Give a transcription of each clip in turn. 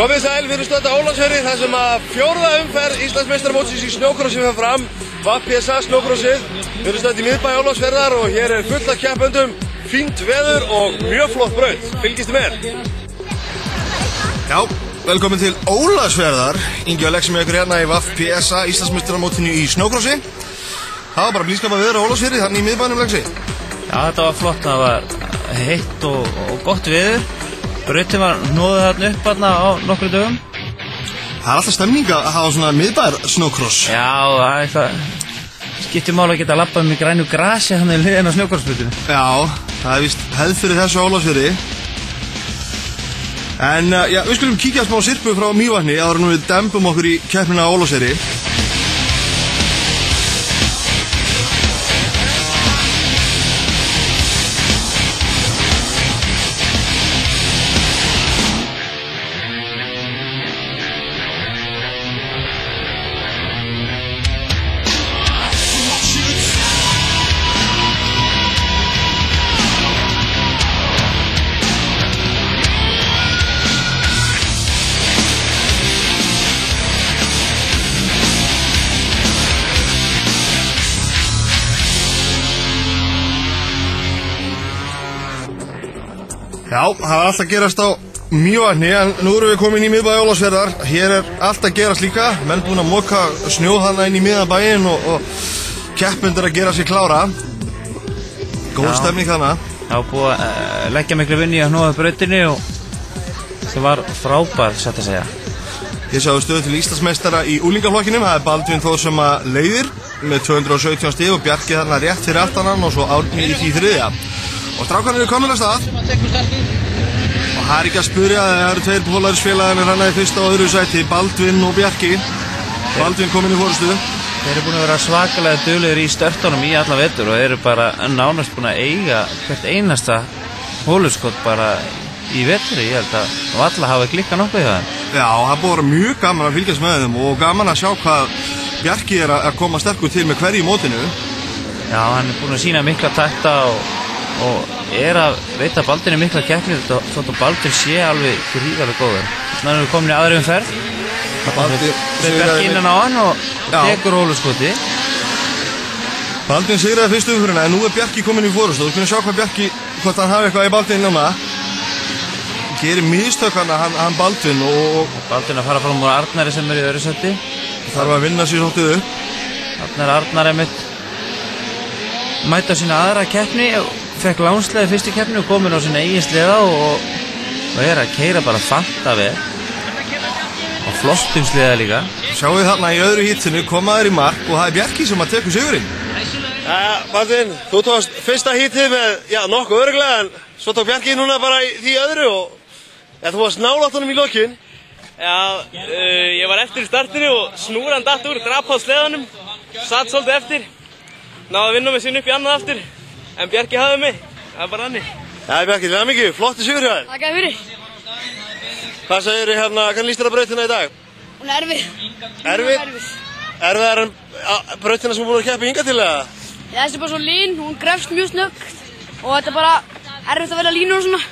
Komið sæl fyrir stödd á Ólafsfirði þar sem að fjórða umferð Íslandsmeistaramótsins í snjókrossi fer fram. VPSA snjókrossið. Við erum stödd í miðbæ Ólafsfjarðar og hér er fullt af keppendum, fínt veður og mjög flott braut. Fylgist með. Já, velkomin til Ólafsfjarðar. Ingi og Alexi með ykkur hérna í VPSA Íslandsmeistaramótinu í snjókrossi. Það var bara blíðskapað veður á Ólafsfirði, þannig í miðbænum, Alexi. Já, þetta var flott, það var heitt og gott veður. Brautin var hnoðið þarna upp þarna á nokkru dögum. Það er alltaf stemning að hafa svona miðbæjar snjókross. Já, það er eitthvað skiptir máli að geta labbað með grænu grasi þannig í hliðina á snjókrossbrautinni. Já, það er víst hefð fyrir þessu á Ólafsfirði. En já, við skulum kíkja smá sirpu frá Mývatni áður en við dembum okkur í keppnina á Ólafsfirði. Já, það er allt að gerast á Mývatni, en nú erum við komin í miðbæ Ólafsfjarðar. Hér er allt að gerast líka, menn búin að moka snjóð hana inn í miðan bæinn og keppendur að gera sér klára. Góð stemning þarna. Já, búið að leggja miklu vinnu í að hnoða brautinni og það var frábær, satt að segja. Ég sjáðu stöðu til Íslandsmeistara í úlingaflokkinum, það er Baldvin Þór sem að leiðir með 217 stig og Bjarki þarna rétt fyrir aftan hann og svo Árni í því þriðja. Og strákarnir eru komin að stað. Og það er ekki að spyrja, það eru tveir Polarisfélagarnir hana í fyrsta og öðru sæti, Baldvin og Bjarki. Baldvin komin í forystu. Þeir eru búin að vera svakalega duglegir í störtunum í alla vetur og eru bara nánast búin að eiga hvert einasta hóluskot bara í vetri. Ég held að alla hafa klikka nokkuð í það. Já, það búið að vera mjög gaman að fylgjast með þeim og gaman að sjá hvað Bjarki er að koma sterkur til með hverju mótinu. Já, hann er búin að sýna mikla takta og er að veita Baldvin mikla keppni þótt að Baldvin sé alveg gríðarlega góður. Þannig erum við komin í aðra umferð. Þeir Bjarki innan á hann og tekur hóluskoti. Baldvin sigraði fyrstu umferðina en nú er Bjarki komin í forystu. Þú kunum sjá hvað Bjarki, hvort hann hafi eitthvað í Baldvin núna. Gerir mistök hann Baldvin og Baldvin að fara fram úr Arnari sem er í öðru sæti. Þarf að vinna sér svolítið upp. Arnar einmitt mæta á sína aðra keppni og fekk lánsleði fyrstu keppni og komin á sína eigin sleða og er að keyra bara fanta vel og flottum sleða líka. Sjáum við þarna í öðru hítinu komaður í mark og það er Bjarki sem að tekur sigurinn. Baldvin, þú tókst fyrsta hítið með nokkuð örugglega en svo tók Bjarki núna bara í því öðru og þú varst nálægt honum í lokin. Já, ég var eftir í startinu og snúran datt úr, drap á sleðanum, satt svolítið eftir, náði að vinna mig sín upp í annað aftur, en Bjarki hafði mig, það er bara hannig. Já, Bjarki, það er mikið, flotti sigur hjá þér. Takk fyrir. Hvað segirðu hérna, hvernig líst þér á brautina í dag? Hún er erfið. Erfið? Erfiðar en brautina sem þú búin að keppa hingað til eða? Já, þessi er bara svo lín, hún grefst mjög snöggt og þetta er bara erfitt að velja línur og svona.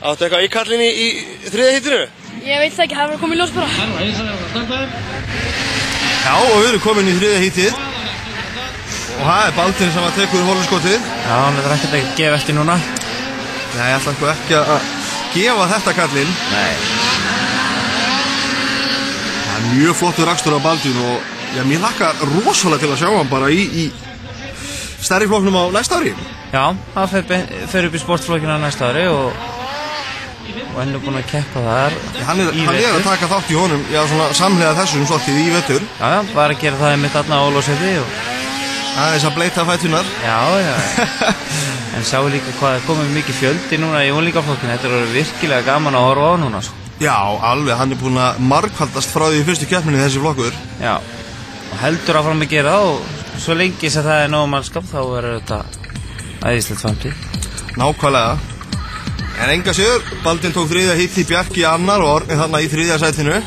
Áttu eitthvað í kallinni í þriðja hítinu? Ég veit það ekki, það var komið í ljós bara. Já, og við erum komin í þriðja hítið. Og það er Baldvin sem að tekur hóluskotið. Já, hann er ekkert að gefa eftir núna. Nei, ég ætla ekki að gefa þetta kallinn. Nei. Það er mjög flottur akstur á Baldvin og mér hlakkar rosalega til að sjá hann bara í stærri flokknum á næsta ári. Já, hann fer upp í sportflokkina næsta ári og hann er búinn að keppa þar Hann er að taka þátt í honum, já, svona samhliða þessum svolítið í vetur. Já, var að gera það einmitt þarna á Ólafsfirði og aðeins að bleita fætunar. Já. En sáu líka hvað er komið mikið fjöldi núna í unglingaflokkinu. Þetta er virkilega gaman að horfa á núna. Já, alveg, hann er búinn að margfaldast frá því í fyrstu keppninni þessi flokkur. Já, og heldur áfram að gera það og svo lengi sem það er nóg mannskap þá verður þetta æðislegt framtíð. Nákvæmlega. En enga sigur, Baldvin tók þriðja híti, Bjarki annar og Árni þarna í þriðja sætinu.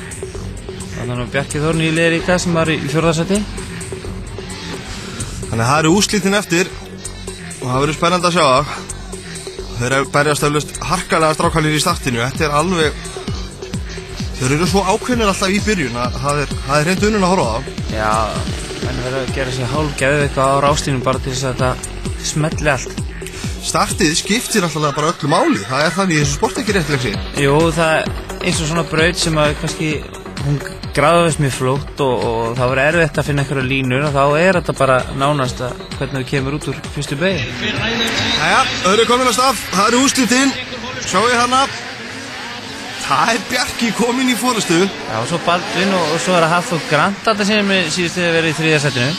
Þannig að Bjarki Þór nýliði líka sem var í fjórða sæti. Þannig að það eru úrslitin eftir og það verður spennandi að sjá það. Þeir berjast eflaust harkalega strákarnir í startinu. Þetta er alveg Þeir eru svo ákveðnir alltaf í byrjun að það er hreint unun að horfa á það. Já, menn verður að gera sér hálfgeðið eitthvað á rástíðunum bara til þess að þetta smelli allt. Startið skiptir alltaf bara öllu máli, það er þannig í þessu sport ekki réttilegsi. Jú, það er eins og svona braut sem að kannski, hún gráðast mjög flótt og það var erfitt að finna einhverja línur og þá er þetta bara nánast að hvernig við kemur út úr fyrstu beygju. Jæja, þau eru komin að stað, það eru úrslitinn, sjáu ég hana. Það er Bjarki kominn í forystu. Já, og svo Baldvin og svo er að Hafþór Grant þetta sem síðust hefur verið í 3. sætinu.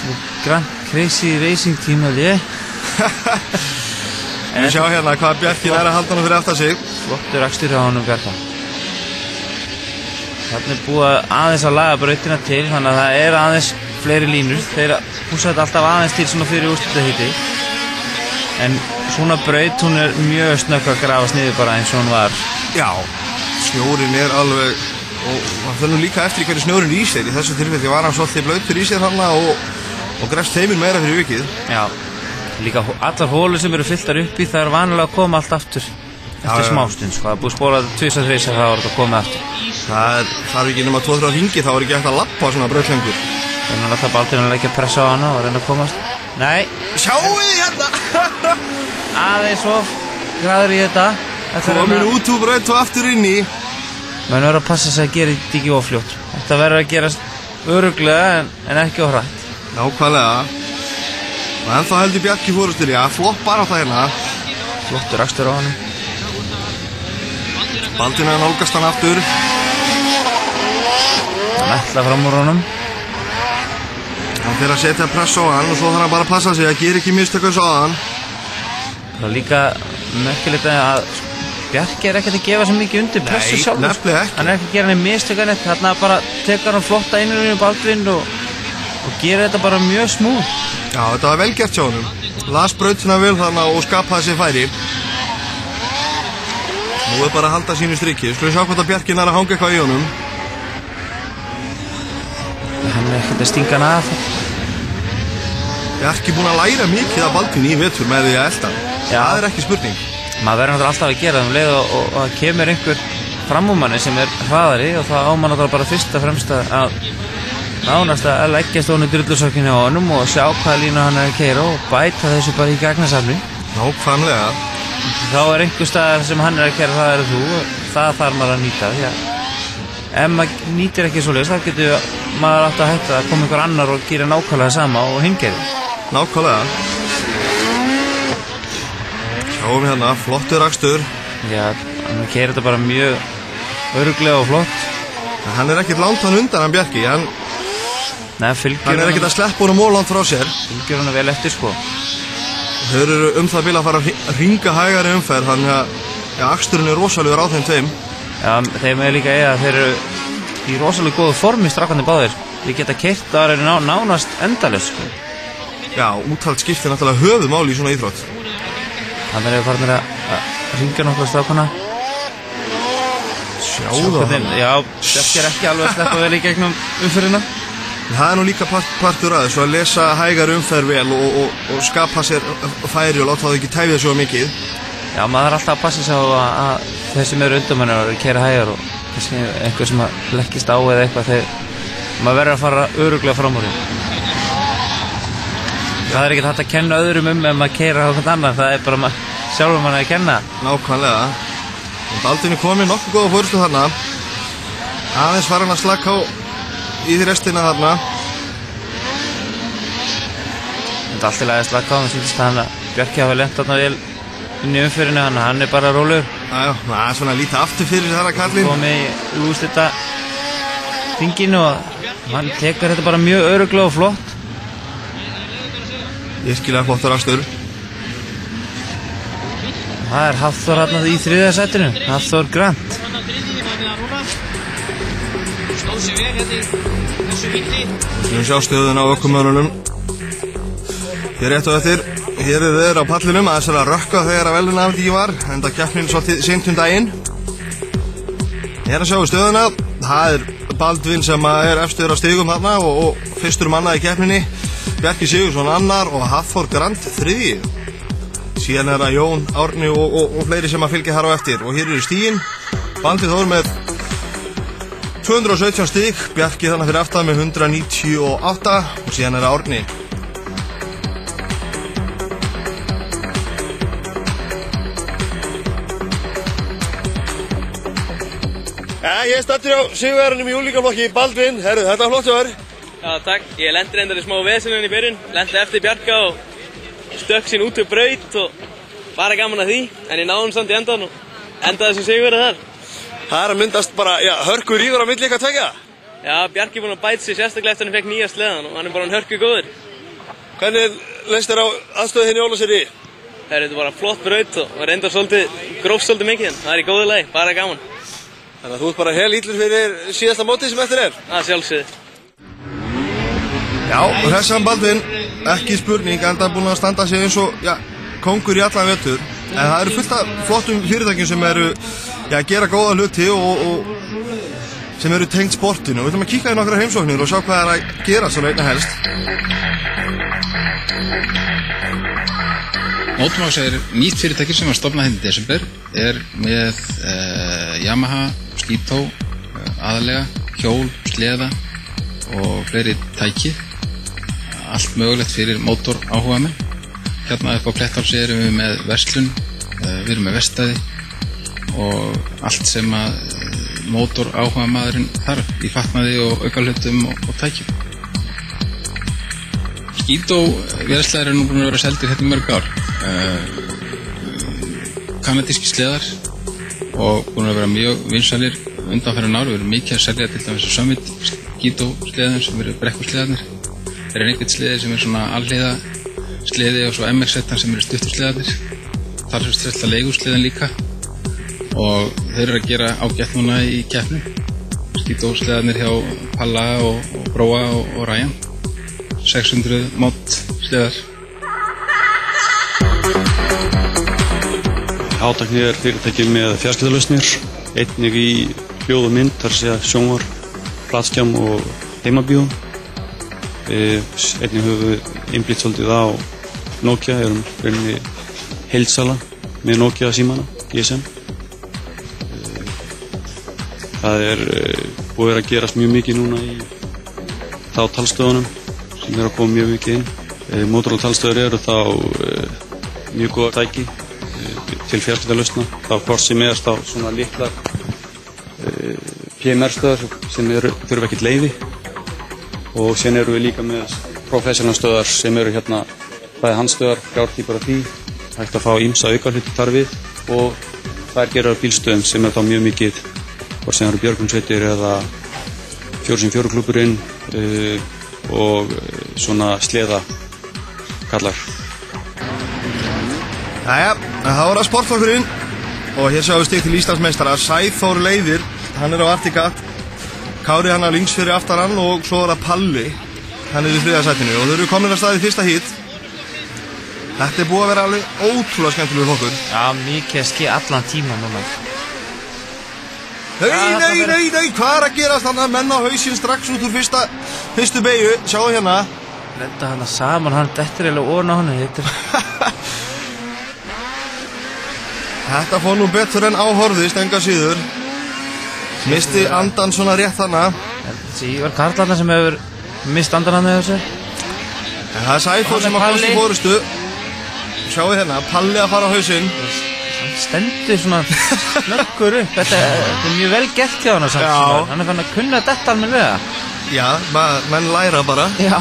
Og Grant Crazy Racing Team held ég. Við sjá hérna hvað Bjarki nær að halda hann fyrir aftan sig. Flottur akstur á honum Bjarka. Þarna er búið aðeins að laga brautina til, þannig að það er aðeins fleiri línur. Þeir húsa þetta alltaf aðeins til svona fyrir úrslitaheiti. En svona braut, hún er mjög snögg að grafast niður bara eins og hún var. Já, snjórin er alveg, og það fyrir nú líka eftir hvernig snjórin í sér. Í þessu tilfelli var hann svolítið blautur í sér þarna og grefst heiminn meira fyrir vikið. Já, líka allar hólur sem eru fylltar upp í, það er vanalega að koma allt aftur eftir smástund, sko. Það er búið spólað 2-3 sem það var að koma aftur. Það þarf ekki nema 2-3 hringi, þá er ekki hægt að lappa svona braut lengur. Þannig að alltaf Baldvin að leggja pressa á hana og reyna að komast. Nei, sjáu þið hérna! aðeins of græður í þetta. Komin út úr braut og aftur inn í. Menn verður að passa sig að gera þetta ekki ofljótt. Þetta verður að gerast örugglega en ekki of hratt. Nákvæmlega. Og ennþá heldur Bjarki fórustunni, já, flott barátta hérna. Flottur akstur á hann. Baldvin að nálgast hann aftur. Hann ætla fram úr honum. Hann fyrir að setja press á hann og svo þarf hann bara að passa sig að gera ekki mistök eins og hann. Það er líka merkilegt að Bjarki er ekkert að gefa svo mikið undir pressu sjálfur. Nei, nefnilega ekki. Hann er ekki að gera henni mistök en þarna bara tekur hann flotta innrunni Baldvin og gerir þetta bara mjög smúð. Já, þetta var vel gert hjá honum. Las brautina vel þarna og skapaði sér færi. Nú er bara að halda sínu striki. Skulum sjá hvort að Bjarki nær að hanga eitthvað í honum. Hann er ekkert að stinga hann af. Bjarki búinn að læra mikið af Baldvin í vetur með því að elda. Það er ekki spurning. Maður verður náttúrulega alltaf að gera það leið og kemur einhver framúmanni sem er hraðari og það á maður náttúrulega bara fyrst og fremst að nánast að leggja stónu drullusökkinni á honum og sjá hvaða línu hann er að keyra og bæta þessu bara í gagnasafni. Nákvæmlega. Þá er einhver staðar sem hann er að keyra, það eru þú og það þarf maður að nýta því að ef maður nýtir ekki svoleiðis þá getur maður átt að hætta að koma einhver annar og gera nákvæmlega sama og hinn gerir. Nákvæmlega. Sjáum hérna, flottur akstur. Já, hann keyrir þetta bara mjög örugglega og flott. En hann er ekkert langt hann undan hann Bjarki, hann er ekkert að sleppa honum of langt frá sér. Fylgjur hann vel eftir, sko. Þeir eru það bil að fara að hringa hægari umferð, þannig að aksturinn er rosalegur á þeim tveim. Já, þeim er líka að þeir eru í rosalega góðu formi strákandi báðir. Þeir geta keyrt að það eru nánast endalaust, sko. Já, úthald skiptir náttúrulega höfuðmáli í svona íþrótt. Þannig eru farinir að hringja nokkla strákana. Sjáðu hann. Já, Bjarki er ekki alveg að sleppa vel í gegnum umferðina. Það er nú líka partur að þessu að lesa hægar umferð vel og skapa sér færi og láta það ekki tæfið svo mikið. Já, maður er alltaf að passa sig á að þeir sem eru undan manni að keyra hægar og kannski einhver sem leggist á eða eitthvað þegar maður verður að fara örugglega fram úr því. Það er ekkert hægt að kenna öðrum ef maður keyra á eitthvað annar, það er bara sjálfur manni að kenna. Nákvæmlega. Baldvin er komið nokkuð góða fórustu þarna. Aðeins var hann að slaka á í því restina þarna. Þetta er allt í lagi að slaka á, það sýndist að hann Bjarki hafa lent þarna vel inn í umfyririnu, hann er bara rólegur. Já, það er svona lítið aftur fyrir þarna kallinn. Komið í úrslita hringinu og hann tekur þetta bara mjög örugglega og flott. Virkilega flottur akstur. Það er Hafþór hérna í 3. sætinu, Hafþór Grant. Við sjá stöðun á ökumönnunum. Hér rétt og eftir. Hér eru þeir á pallinum aðeins að rökka þegar að velunafndíki var, enda keppnin svolítið seint daginn. Hér að sjá stöðuna. Það er Baldvin sem er efstur á stigum þarna og fyrstur manna í keppninni. Bjarki Sigursson annar og Hafþór Grant 3. Síðan er það Jón, Árni og fleiri sem að fylgja þar á eftir. Og hér eru stígin. Baldvin Þór með 217 stig, Bjarki þarna fyrir aftan með 198 og síðan það Árni. Ég staddur á sigurvegaranum í úlingaflokki, Baldvin. Herru, þetta var flott hjá þér. Já, takk. Ég lenti reyndar í smá vesininn í byrjun. Lenti eftir Bjarka og stökk sín út við braut og bara gaman að því. En ég náði samt í endan og endaði sem sigurvegari þar. Það að myndast bara, hörku rígur á milli eitthvað tveggja. Já, Bjarki er búinn að bæta sig sérstaklega eftir hann fekk nýja sleðan og hann er bara hörku góður. Hvernig leist þér á aðstöðu þinn í Ólafsfirði? Þetta er bara flott braut og reyndar grófst svolítið mikið en það er í góðu lagi, bara gaman. Þannig að þú ert bara helítlur fyrir síðasta mótið sem eftir er. Það sjálfsögðu. Já, og þessan Baldvin, ekki spurning, enda búin að standa sig eins og kóngur í allan vetur. En það eru fullt af flottum fyrirtækjum sem eru að gera góða hluti og sem eru tengt sportinu. Og við ætlum að kíkja í nokkra heimsóknir og sjá hvað er að gera svona einna helst. Motormax er nýtt fyrirtæki sem var stofnað hérna í desember, er með Yamaha, Skító, aðalega, hjól, sleða og fleiri tæki. Allt mögulegt fyrir mótor áhugamenn. Hérna upp á Klettási erum við með verslun, við erum með verkstæði og allt sem að mótor áhugamaðurinn þarf í fatnaði og aukahlutum og tækjum. Skító vélsleðar eru nú búin að vera seldir hérna í mörg ár. Kanadíski sleðar og búin að vera mjög vinsælir undanfarin ár. Við erum mikið að selja til dæmis Summit Skító sleðar sem eru brekkusleðarnir. Það er einhvern sleði sem er svona alhliða sleði og svo MX-1 sem eru stuttur sleðarnir. Það er svo strella leigusleðan líka og þeir eru að gera ágætt núna í keppni. Skító sleðarnir hjá Palla og Bróa og Ryan. 600 mót sleðar. Hátækni er fyrirtæki með fjarskiptalausnir, einnig í hljóð og mynd, þar sé sjónvarp, flatskjám og heimabíó. Einnig höfum við einblítt svolítið á Nokia, erum rauninni heildsala með Nokia símana, GSM. Það er búið að gerast mjög mikið núna í þá talstöðunum sem eru að koma mjög mikið inn. Motorola talstöður eru þá mjög góða tæki til fjarskiptalausna, þá hvort sem er þá svona litlar PMR-stöðar sem þurfa ekkert leyfi og síðan eru við líka með professional stöðar sem eru hérna bæði handstöðar, 3 típar af því, hægt að fá ýmsa aukahluti þar við og þær gera bílstöðum sem er þá mjög mikið hvort sem eru björgunarsveitir eða 4x4 klúburinn og svona sleða kallar. Jæja, það var að sportflokkurinn og hér sjáum við stig til Íslandsmeistara. Sæþór Leiðir, hann er á Artigat, Kári hann á links fyrir aftan hann og svo er það Palli, hann er í 3. sætinu og þau eru komin að staði í fyrsta hít. Þetta er búið að vera alveg ótrúlega skemmtilegur flokkur. Já, mikið að ske allan tíma núna. Nei, hvað er að gerast hann að menn á hausinn strax út úr fyrstu beygju, sjáu hérna. Lenda hana saman, hann dettur eiginlega ofan á hann. Þetta fór nú betur en áhorðist, enga síður. Misti andan svona rétt hana. Þessi Ívar Karlarna sem hefur mist andan hann eða þessu. Það er Sæþór sem að komst í fórustu. Sjáu hérna, Palli að fara á hausinn. Hann stendur svona snöggur upp. Þetta er mjög vel gert hjá hann samt. Já. Hann er fann að kunna þetta almennilega. Já, menn læra bara. Já.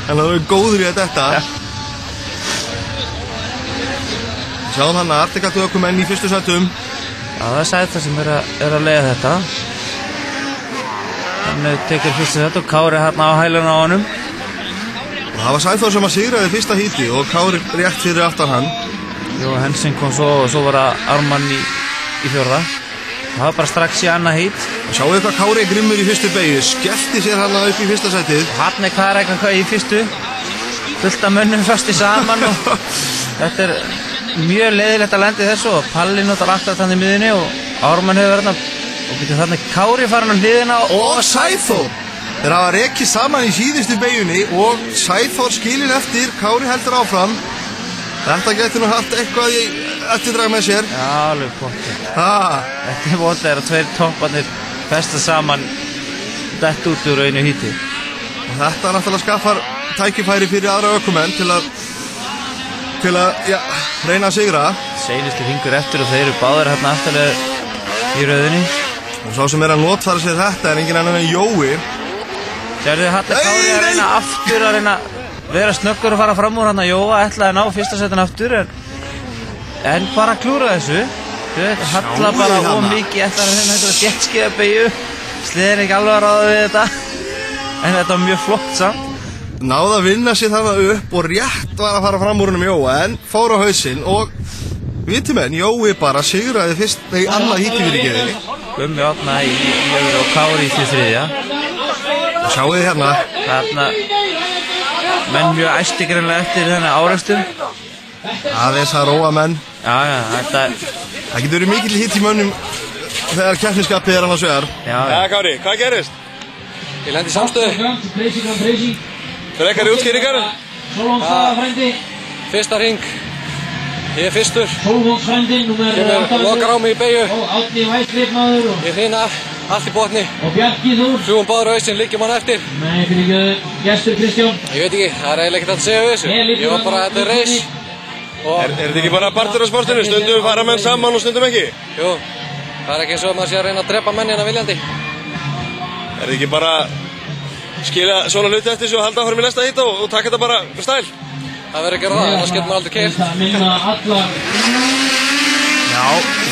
Hann er góður í þetta. Já. Sjáum hann að Artigat ökumenn í fyrstu sætum. Já, það er Sæþór sem er að leiða þetta. Hann tekur fyrstu sæt og Kári hérna á hæluna á honum. Og það var Sæþór sem að sigraði fyrsta híti og Kári rétt fyrir aftan hann. Jó, Hensin kom svo og svo var það Ármann í 4. Það var bara strax í annað hít. Og sjáu hvað Kári er grimmur í fyrstu beygju, skellti sér hann upp í fyrsta sætið. Hann er hvað eitthvað í fyrstu. Fullt af mönnum fasti saman og þetta er mjög leiðilegt að lendi þessu og Palli notar alltaf þannig í miðunni og Ármann hefur verið og getur þarna Kári farin á hliðina og Sæþór. Þeir hafa rekið saman í síðustu beygjunni og Sæþór skilinn eftir, Kári heldur áfram. Þetta getur nú haft eitthvað eftirdrag með sér. Já, alveg pottþétt. Þetta er mótið að tveir topparnir festa saman dett út úr einu híti. Og þetta náttúrulega skaffar tækifæri fyrir aðra ökumenn til að reyna að sigra. Seinustu hringur eftir og þeir eru báðir hérna aftarlega í rauðinni. Og sá sem að notfæra sér þetta engin annan en Jói. Sérðu Halla Kári að reyna aftur að vera snöggur og fara fram úr hann að Jóa ætlaði að ná fyrsta setin aftur en bara klúra þessu. Halla bara mikið eftir að reyna að jetskiða beigju. Sleðir ekki alveg að ráða við þetta en þetta var mjög flott samt. Náði að vinna sér þarna upp og rétt var að fara fram úr hennum Jóa en fór á hausinn og viti menn, Jói bara sigraði fyrst þegar annað híti fyrir geðinni. Gummi opnaði í öðru og Kári í því þriðja. Og sjáu þið hérna. Þarna menn mjög æsti greinlega eftir þennan árekstum. Aðeins að róa menn. Já, þetta... Það getur verið mikill hitt í mönnum þegar keppnisskapið er annars vegar. Já, Kári, hvað gerist? Ég lendi í samstöðu. Frekar í útskýringar? Fyrsta hring. Ég er fyrstur. Kemur lokar á mig í beygju. Ég hrina allt í botni. Fljúum báður á hausinn, liggjum hann eftir. Ég veit ekki, það er eiginlega ekkert að segja við þessu. Ég var bara, þetta er reis. Er þetta ekki bara partur af sportinu? Stundum fara menn saman og stundum ekki? Jú, það er ekki eins og maður sé að reyna að drepa menn hérna viljandi. Er þetta ekki bara skilja svona hluti eftir þessu og halda áfram í næsta hít og taka þetta bara stæl? Það verður ekki að ráða, annars getur maður aldrei keyrt. Já,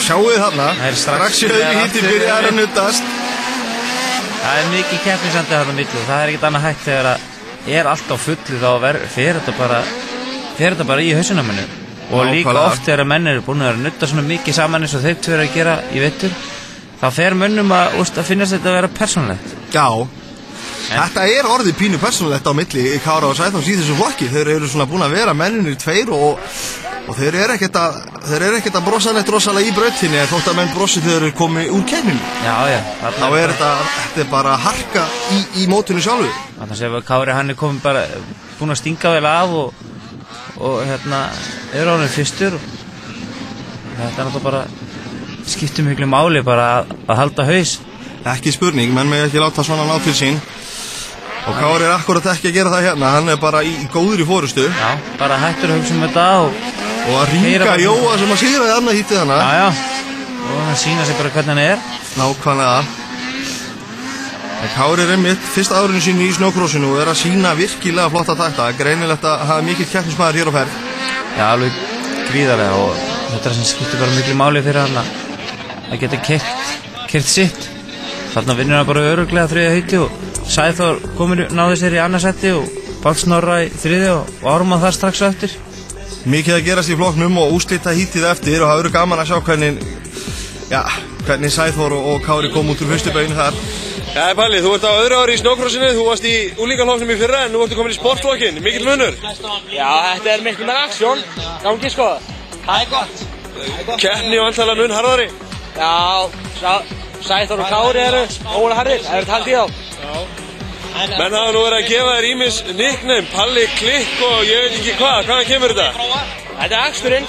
sjáu þið þarna. Strax í öðru híti byrjar að nuddast. Það er mikið keppnisandi þarna milli. Það er ekkert annað hægt þegar það er allt á fullu þá fer þetta bara í hausinn á manni. Og líka oft þegar menn eru búin að nudda svona mikið saman eins og þeir tveir að gera í vetur, þá fer mönnum að finnast þetta að vera persónulegt. Já. Þetta er orðið pínu persónulegt á milli Kára og Sæþórs í þessu flokki. Þeir eru svona búin að vera menninir tveir og þeir eru ekkert að brosa neitt rosalega í brautinni en þótt að menn brosi þegar þeir eru komið úr keppninni. Já. Þá er þetta bara harka í mótinu sjálfu. Þannig að Kári hann er komið bara búin að stinga vel af og er orðin fyrstur og þetta er náttúrulega bara skiptir miklu máli bara að halda haus. Ekki spurning, menn með ekki láta svona ná til sín. Og Kári er akkurat ekki að gera það hérna, hann er bara í góður í fórustu. Já, bara hættur að hugsa þetta og að ringa Jóa sem að sigraði annað hítið hana. Já, og hann sína sig bara hvernig hann er. Nákvæmlega. En Kári er einmitt fyrsta árinu sínu í snjókrossinu og er að sína virkilega flotta takta. Greinilegt að hafa mikill keppnismaður hér á ferð. Já, alveg gríðarlega og þetta er sem skiptir bara miklu máli fyrir hann að geta kert sitt. Þarna vinnur hann bara örugglega þriðja híti og Sæþór náði sér í annarsætti og Páll Snorra í þriðja og Ármann þar strax eftir. Mikið að gerast í flokknum og úrslita hítið eftir og það verður gaman að sjá hvernig Sæþór og Kári kom út úr fyrstu beyginu þar. Já, Palli, þú ert á öðru ári í snjókrossinu, þú varst í úlingaflokknum í fyrra en nú ertu komin í sportflokkin, mikill munur. Já, þetta er miklu meira aksjón, gangi sko. Það er gott. Keppni og antalega mun harðari. Já, Sæþór og Kári eru ólega harðir, það er haldið á. Menn hafa nú verið að gefa þér ýmis nickname, Palli Klikk og ég veit ekki hvaðan kemur þetta? Þetta er aksturinn.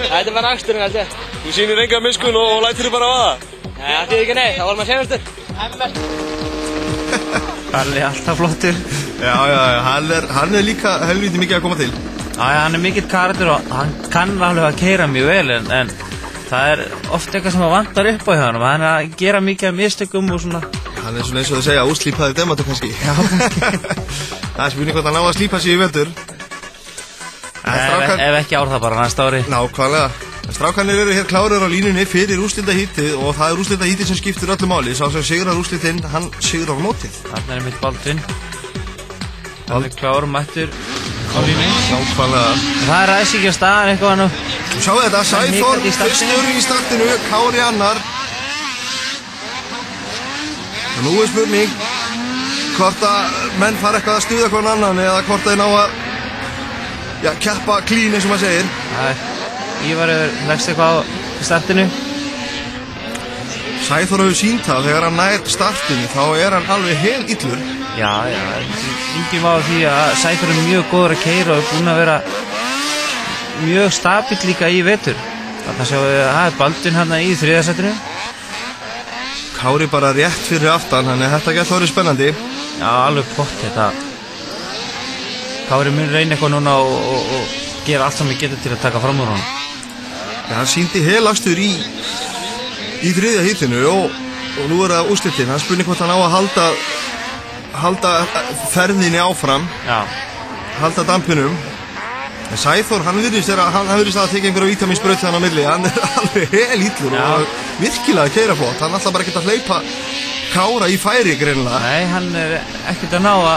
Þetta var aksturinn, held ég. Þú sýnir enga miskun og lætur þig bara á það? Nei, það þýðir ekki neitt, það var maður senastur. Palli er alltaf flottur. Já, hann er líka helviti mikið að koma til. Já, hann er mikill karakter og hann kann alveg að keyra mjög vel en það er oft eitthvað sem vantar upp á hjá hann og hann er að gera mikið af mistökum og svona. Hann er svona eins og að segja útslípaður demantur kannski. Já, það er spurning hvort hann á að slípa sig í vetur. Ef ekki ár það bara næsta ári. Nákvæmlega. Strákarnir eru hér klárir á línunni fyrir úrslitahítið og það er úrslitahítið sem skiptir öllu máli. Sá sem sigrar úrslitinn, hann sigrar mótið. Þarna er mitt Baldvin. Hann er klár mættur á línunni. Nákvæmlega. Það er ræsingja staðan eitthvað nú. Sjáu þetta, Sæþór fyrstur í startinu, Kári annar. Og nú er spurning hvort að menn fara eitthvað að stuða hvern annan eða hvort þeir ná að keppa klín eins og maður segir. Ívar hefur leggst eitthvað á startinu. Sæþór hefur sýnt það þegar hann nær startinu þá er hann alveg hel illur. Já, enginn má því að Sæþór er mjög góður að keyra og er búinn að vera mjög stabill líka í vetur. Þarna sjáum við að það er Baldvin hérna í 3. setinu. Kári bara rétt fyrir aftan, þannig að þetta getur orðið spennandi. Já, alveg pott þetta. Kári mun reyna eitthvað núna og gera allt sem við getum til að taka fram úr honum. Já, hann sýndi helakstur í 3. hítinu og nú er það úrslitin. Hann spurning hvort hann á að halda ferðinni áfram. Já. Halda dampinum. En Sæþór, hann virðist að tekja einhverja vítamínsbraut þannig á milli. Hann er alveg helítlur og virkilega að keyra flott. Hann ætla bara ekki að hleypa Kára í færi greinilega. Nei, hann er ekkert að ná að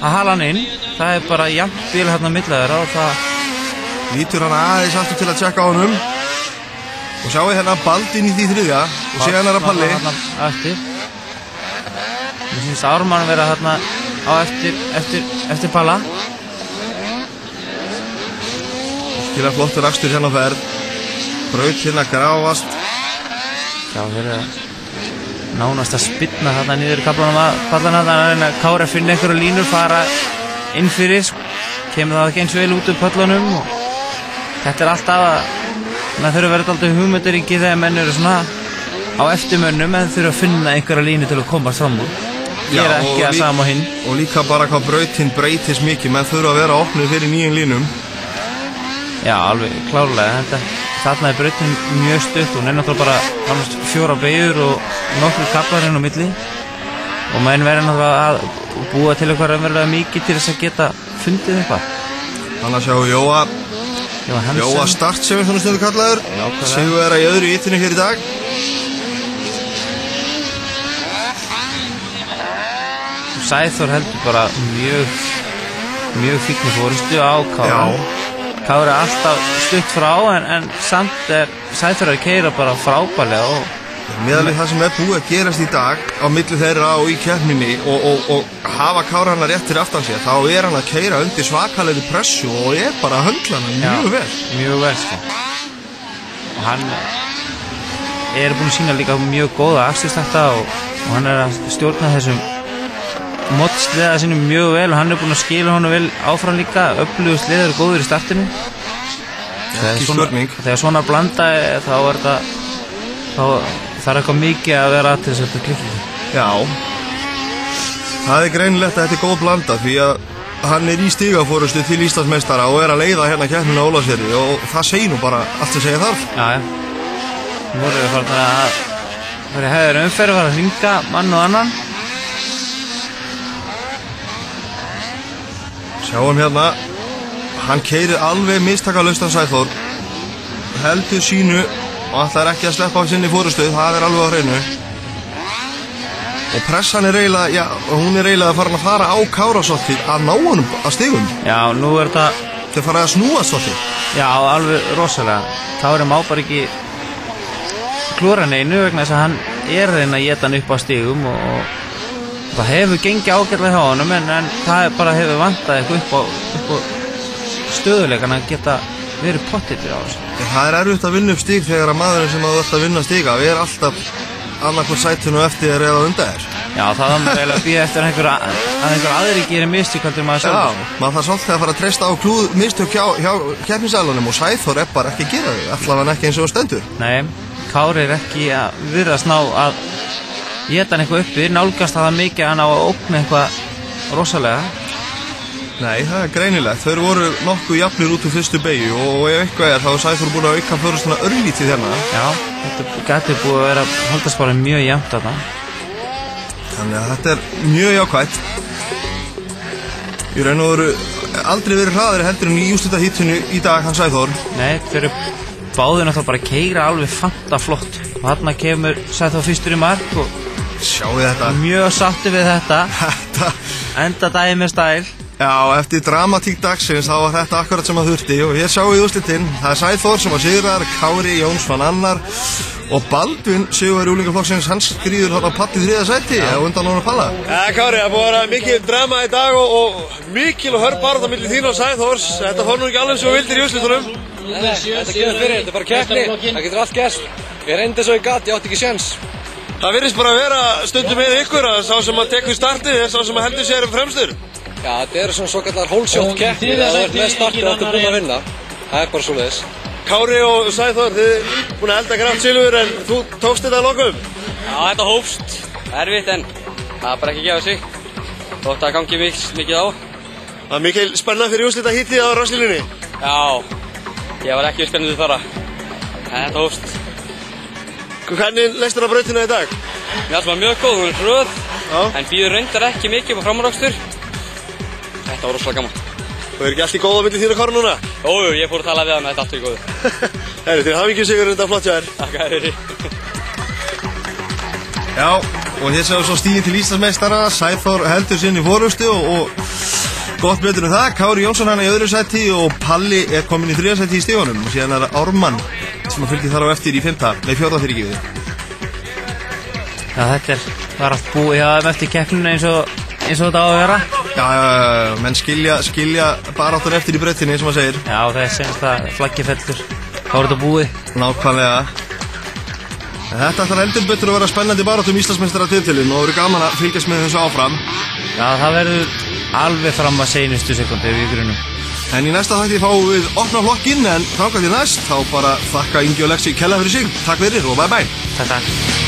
hala hann inn. Það er bara jafnt bíl hérna á milli þeirra og það lítur hann aðeins aftur til að tjekka á honum. Og sjáu hérna Baldvin í því 3. og sé hann er að Palli. Eftir. Mér finnst Ármann vera hérna á eftir Palla. Skilja flottur akstur hérna á ferð. Braut hérna gráast. Já, þeir eru nánast að spinna þarna niður í kaflanum að Pallana. Þannig að Kári að finna einhverju línur, fara inn fyrir. Kemur það ekki eins vel út úr pöllunum og þetta er alltaf að það þurfa að vera alltaf hugmyndaríki þegar menn eru svona á eftirmönnum en þurfa að finna einhverja línu til að komast fram úr. Ég er ekki að sama hinn. Og líka bara hvað brautinn breytist mikið, menn þurfa að vera opnið fyrir nýjum línum. Já, alveg klárlega. Þarna er brautin mjög stutt, hún er náttúrulega bara 4 beygjur og nokkru kaflar inn á milli og menn verður náttúrulega að búa til eitthvað raunverulega mikið til þess að geta fundið eitthvað. Þannig að sjá Jóa Start sem er svona stundu kallaður. Sigur er í öðru ítinu hér í dag. Sæþór heldur bara mjög fíkni fórustu á Kára. Kára er alltaf stutt frá en samt er Sæþór að keyra bara frábærlega og meðal það sem er búið að gerast í dag á milli þeirra og í keppninni og hafa Kára hann rétt fyrir aftan sér, þá er hann að keyra undir svakalegri pressu og er bara að höndla hann mjög vel sko. Og hann er búin að sína líka mjög góða aksturstakta og hann er að stjórna þessum mótsleða sinni mjög vel og hann er búin að skila honum vel áfram líka. Öflugur sleður og góður í startinu. Þegar svona blanda þá er það er eitthvað mikið að vera til þess að þetta klikki. Já, það er greinilegt að þetta er góð blanda því að hann er í stigafórustu til Íslandsmeistara og er að leiða hérna keppnina á Ólafsfirði og það segir nú bara allt sem segja þarf. Já. Nú voru við farin að vera hefur umferð, fara að hringa mann og annan. Sjáum hérna, hann keyrir alveg mistakalaust af Sæþór, heldur sínu og ætlar ekki að sleppa á sinni fórustuð, það er alveg á hreinu. Og pressan er eiginlega, hún er eiginlega farin að fara á Kára svolítið að ná honum að stigum. Já, nú er þetta þau fara að snúa svolítið. Já, alveg rosalega. Kári má bara ekki klúra neinu vegna þess að hann er að reyna að éta hann upp á stigum og það hefur gengið ágætlega hjá honum en það bara hefur vantað eitthvað upp á stöðuleikan að geta verið pottitir á þessu. Það er erfitt að vinna upp stig þegar að maðurinn sem áður alltaf vinna stiga er alltaf annarkvæmt sætinu eftir þér eða undan þér. Já, það er eiginlega að bíða eftir að einhver aðri gerir mistök heldur maður sjálf. Já, maður þarf svolítið að fara að treysta á mistök hjá keppnisalunum og Sæþór er bara ekki að gera þau, allavega ekki eins og stendur. Nei, Kári er ekki að virðast ná að éta hann eitthvað uppi, nálgast að það mikið að hann á að ógna eitthvað rosalega. Nei, það er greinilegt. Þeir voru nokkuð jafnir út úr fyrstu beygju og ef eitthvað er þá er Sæþór búin að auka förustuna örlítið hérna. Já, þetta gæti búið að vera haldaspárið mjög jafnt þarna. Þannig að þetta er mjög jákvætt. Í raun og veru aldrei verið hraðari heldur en í úrslitahítinu í dag hann Sæþór. Nei, þeir eru báðir náttúrulega bara að keyra alveg fanta flott. Og þarna kemur Sæþór fyrstur í mark og sjáu þetta. Mjög sátti við þetta. Enda daginn með stæl. Já, eftir dramatík dagsins þá var þetta akkurat sem að þurfti og hér sjáum við úrslitinn. Það er Sæþór sem var sigrar, Kári Jóns vann annar og Baldvin sigurvegari úlingaflokksins, hann skríður þarna patt í 3. sæti og undan honum Palla. Kári, það búið að vera mikil drama í dag og mikil og hörð baráttu milli þín og Sæþórs. Þetta fór nú ekki alveg svo vildir í úrslitunum. Nei, þetta kemur fyrir, þetta er bara keppni, það getur allt gerst. Ég reyndi svo í gat, ég átti ekki séns. Það virðist bara að vera stundum með ykkur að sá sem að tekur startið er sá sem að heldur sér fremstur. Já, þetta eru svona svo kallar hólsjótt keppni, það er með startið áttu búin að vinna. Það er bara svoleiðis. Kári og Sæþór, þið búin að elda grátt silfur en þú tókst þetta að lokum. Já, þetta hófst erfitt en það er bara ekki að gefa sig. Þótt að gangi mikið á. Það er mikil spenna fyrir úrslita hítið á ráslínunni. Já, ég var ekki spennandi þarra. En þetta hófst. Hvernig leist þér á brautina í dag? Mér fannst maður mjög góð, hún er hröð, en býður reyndar ekki mikið upp á framúrakstur. Þetta var rosalega gaman. Og er ekki allt í góð á milli þín og Kára núna? Jú, ég fór að tala við hann, þetta er allt í góðu. Herri, þér hafingjum sigur þetta flott hjá þér. Takk að þér. Já, og hér séum við svo stíginn til Íslandsmeistara. Sæþór heldur sinni í forustu og gott betur en það. Kári Jónsson hann í öðru sæti og Palli er komin í 3. sæti í stígunum. Og síðan er Ármann sem fylgir þar á eftir í 4. fyrirgefið. Já, þetta var allt búið hjá þeim eftir keppnina eins og þetta á að vera. Já, menn skilja baráttan eftir í brautinni eins og maður segir. Já, það er semst að flaggi fellur. Þá er þetta búið. Nákvæmlega. En þetta ætlar heldur betur að vera spennandi baráttum Íslandsmeistaratitilinn og það verður gaman að fylgjast með þessu áfram. Já, það verður alveg fram að seinustu sekundu í grunum. En í næsta þætti fáum við opna flokkinn en þangað til næst þá bara þakka Ingi og Lexi kærlega fyrir sig. Takk fyrir og bye bye. Takk.